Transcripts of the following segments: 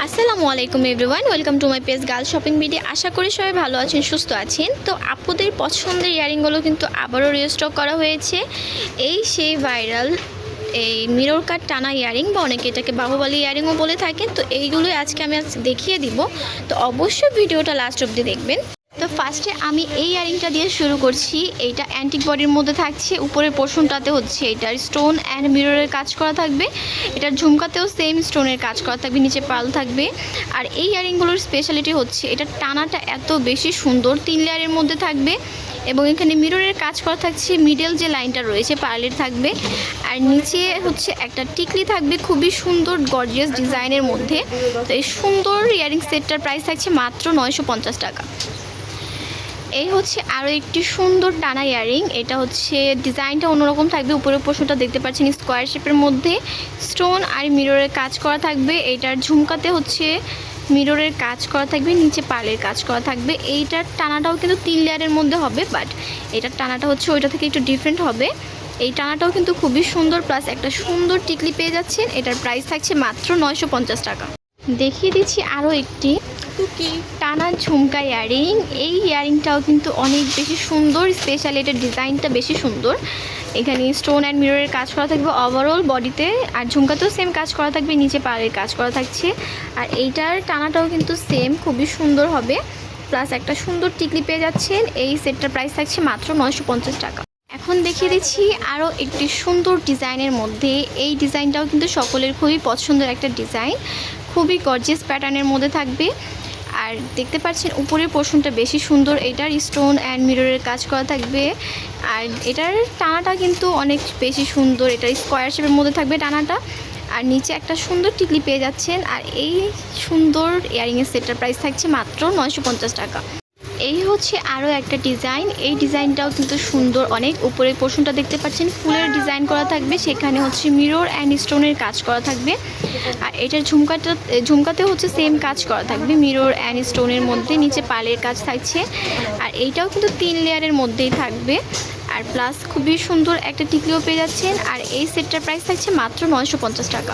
আসসালামু আলাইকুম everyone, welcome to my page girl shopping video. আশা করি সবাই ভালো আছেন, সুস্থ আছেন। তো আপুদের পছন্দের ইয়ারিংগুলো কিন্তু আবারও রিস্টক করা হয়েছে। এই সেই ভাইরাল এই মিরর কাট টানা ইয়ারিং, বা অনেকে এটাকে বাহুবলী ইয়ারিংও বলে থাকেন। তো এইগুলোই আজকে আমি দেখিয়ে দিব, তো অবশ্যই ভিডিওটা লাস্ট অবধি দেখবেন। তো ফার্স্টে আমি এই ইয়ারিংটা দিয়ে শুরু করছি। এইটা অ্যান্টিক বডির মধ্যে থাকছে। উপরের পোর্শনটাতে হচ্ছে এটার স্টোন অ্যান্ড মিররের কাজ করা থাকবে। এটার ঝুমকাতেও সেম স্টোনের কাজ করা থাকবে, নিচে পাল থাকবে। আর এই ইয়ারিংগুলোর স্পেশালিটি হচ্ছে এটার টানাটা এত বেশি সুন্দর, 3 লেয়ারের মধ্যে থাকবে। এবং এখানে মিররের কাজ করা থাকছে, মিডল যে লাইনটা রয়েছে পার্লের থাকবে। আর নিচে হচ্ছে একটা টিকলি থাকবে, খুবই সুন্দর গর্জিয়াস ডিজাইনের মধ্যে। তো এই সুন্দর ইয়ারিং সেটটার প্রাইস থাকছে মাত্র 950 টাকা। এই হচ্ছে আরও একটি সুন্দর টানা ইয়ারিং। এটা হচ্ছে ডিজাইনটা অন্যরকম থাকবে। উপরের পোর্শনটা দেখতে পাচ্ছেন স্কোয়ার শেপের মধ্যে স্টোন আর মিররের কাজ করা থাকবে। এইটার ঝুমকাতে হচ্ছে মিররের কাজ করা থাকবে, নিচে পার্লের কাজ করা থাকবে। এইটার টানাটাও কিন্তু 3 লেয়ারের মধ্যে হবে, বাট এটার টানাটা হচ্ছে ওইটা থেকে একটু ডিফারেন্ট হবে। এই টানাটাও কিন্তু খুবই সুন্দর, প্লাস একটা সুন্দর টিকলি পেয়ে যাচ্ছেন। এটার প্রাইস থাকছে মাত্র 950 টাকা। দেখিয়ে দিচ্ছি আরও একটি টানা ঝুমকা ইয়ারিং। এই ইয়ারিংটাও কিন্তু অনেক বেশি সুন্দর, স্পেশালি এটার ডিজাইনটা বেশি সুন্দর। এখানে স্টোন অ্যান্ড মিররের কাজ করা থাকবে ওভারঅল বডিতে, আর ঝুমকাতেও সেম কাজ করা থাকবে, নিচে পাড়ের কাজ করা থাকছে। আর এইটার টানাটাও কিন্তু সেম খুবই সুন্দর হবে, প্লাস একটা সুন্দর টিকলি পেয়ে যাচ্ছেন। এই সেটটার প্রাইস থাকছে মাত্র 950 টাকা। এখন দেখিয়ে দিচ্ছি আরও একটি সুন্দর ডিজাইনের মধ্যে। এই ডিজাইনটাও কিন্তু সকলের খুবই পছন্দের একটা ডিজাইন, খুবই গর্জিয়াস প্যাটার্নের মধ্যে থাকবে। আর দেখতে পাচ্ছেন উপরের পোর্শনটা বেশি সুন্দর, এটার স্টোন অ্যান্ড মিররের কাজ করা থাকবে। আর এটার টানাটা কিন্তু অনেক বেশি সুন্দর, এটার স্কোয়ার শেপের মধ্যে থাকবে টানাটা। আর নিচে একটা সুন্দর টিকলি পেয়ে যাচ্ছেন। আর এই সুন্দর ইয়ারিংয়ের সেটটার প্রাইস থাকছে মাত্র 950 টাকা। এই হচ্ছে আরও একটা ডিজাইন। এই ডিজাইনটাও কিন্তু সুন্দর অনেক। উপরের পোর্শনটা দেখতে পাচ্ছেন ফুলের ডিজাইন করা থাকবে, সেখানে হচ্ছে মিরর অ্যান্ড স্টোনের কাজ করা থাকবে। আর এটার ঝুমকাতে হচ্ছে সেম কাজ করা থাকবে, মিরর অ্যান্ড স্টোনের মধ্যে, নিচে পালের কাজ থাকছে। আর এইটাও কিন্তু 3 লেয়ারের মধ্যেই থাকবে। আর প্লাস খুবই সুন্দর একটা টিকলিও পেয়ে যাচ্ছেন। আর এই সেটটার প্রাইস থাকছে মাত্র 950 টাকা।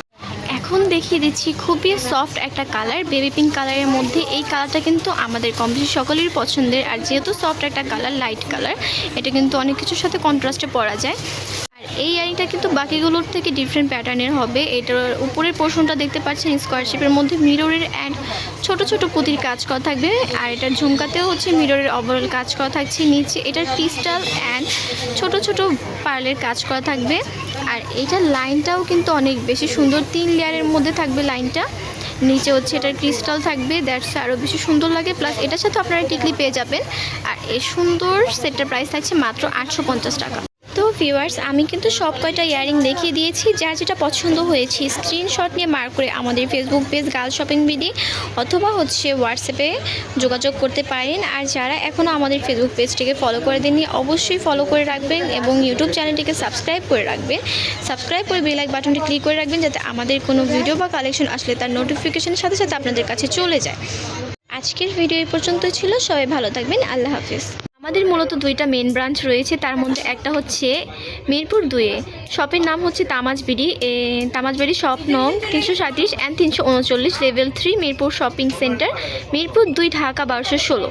এখন দেখিয়ে দিচ্ছি খুবই সফট একটা কালার, বেবি পিঙ্ক কালারের মধ্যে। এই কালারটা কিন্তু আমাদের কম বেশি সকলেরই পছন্দের। আর যেহেতু সফট একটা কালার, লাইট কালার, এটা কিন্তু অনেক কিছুর সাথে কন্ট্রাস্টে পরা যায়। আর এই ইয়ারিংটা কিন্তু বাকিগুলোর থেকে ডিফারেন্ট প্যাটার্নের হবে। এটার উপরের পোর্শনটা দেখতে পাচ্ছেন স্কোয়ার শেপের মধ্যে মিররের অ্যান্ড ছোট ছোট পুঁতির কাজ করা থাকবে। আর এটার ঝুমকাতেও হচ্ছে মিররের ওভারঅল কাজ করা থাকছে। নিচে এটার ক্রিস্টাল অ্যান্ড ছোট ছোট পার্লের কাজ করা থাকবে। আর এইটার লাইনটাও কিন্তু অনেক বেশি সুন্দর, 3 লেয়ারের মধ্যে থাকবে লাইনটা। নিচে হচ্ছে এটার ক্রিস্টাল থাকবে, দ্যাটস আরও বেশি সুন্দর লাগে। প্লাস এটার সাথে আপনারা টিকলি পেয়ে যাবেন। আর এই সুন্দর সেটটার প্রাইস থাকছে মাত্র 850 টাকা। তো ভিউয়ার্স, আমি কিন্তু সব কয়টা ইয়ারিং দেখিয়ে দিয়েছি। যার যেটা পছন্দ হয়েছে স্ক্রিনশট নিয়ে মার্ক করে আমাদের ফেসবুক পেজ গার্ল শপিং ভিডি অথবা হচ্ছে হোয়াটসঅ্যাপে যোগাযোগ করতে পারেন। আর যারা এখনও আমাদের ফেসবুক পেজটিকে ফলো করে দেননি, অবশ্যই ফলো করে রাখবেন এবং ইউটিউব চ্যানেলটিকে সাবস্ক্রাইব করে রাখবেন। সাবস্ক্রাইব করে বেল আইকন বাটনটি ক্লিক করে রাখবেন, যাতে আমাদের কোনো ভিডিও বা কালেকশন আসলে তার নোটিফিকেশনের সাথে সাথে আপনাদের কাছে চলে যায়। আজকের ভিডিও এই পর্যন্তই ছিল। সবাই ভালো থাকবেন, আল্লাহ হাফিজ। আমাদের মূলত 2টা মেন ব্রাঞ্চ রয়েছে, তার মধ্যে একটা হচ্ছে মিরপুর 2-এ। শপের নাম হচ্ছে তামাজবাড়ি শপ নং 337 and 339, level 3, Mirpur shopping centre, Mirpur 2, Dhaka 1216।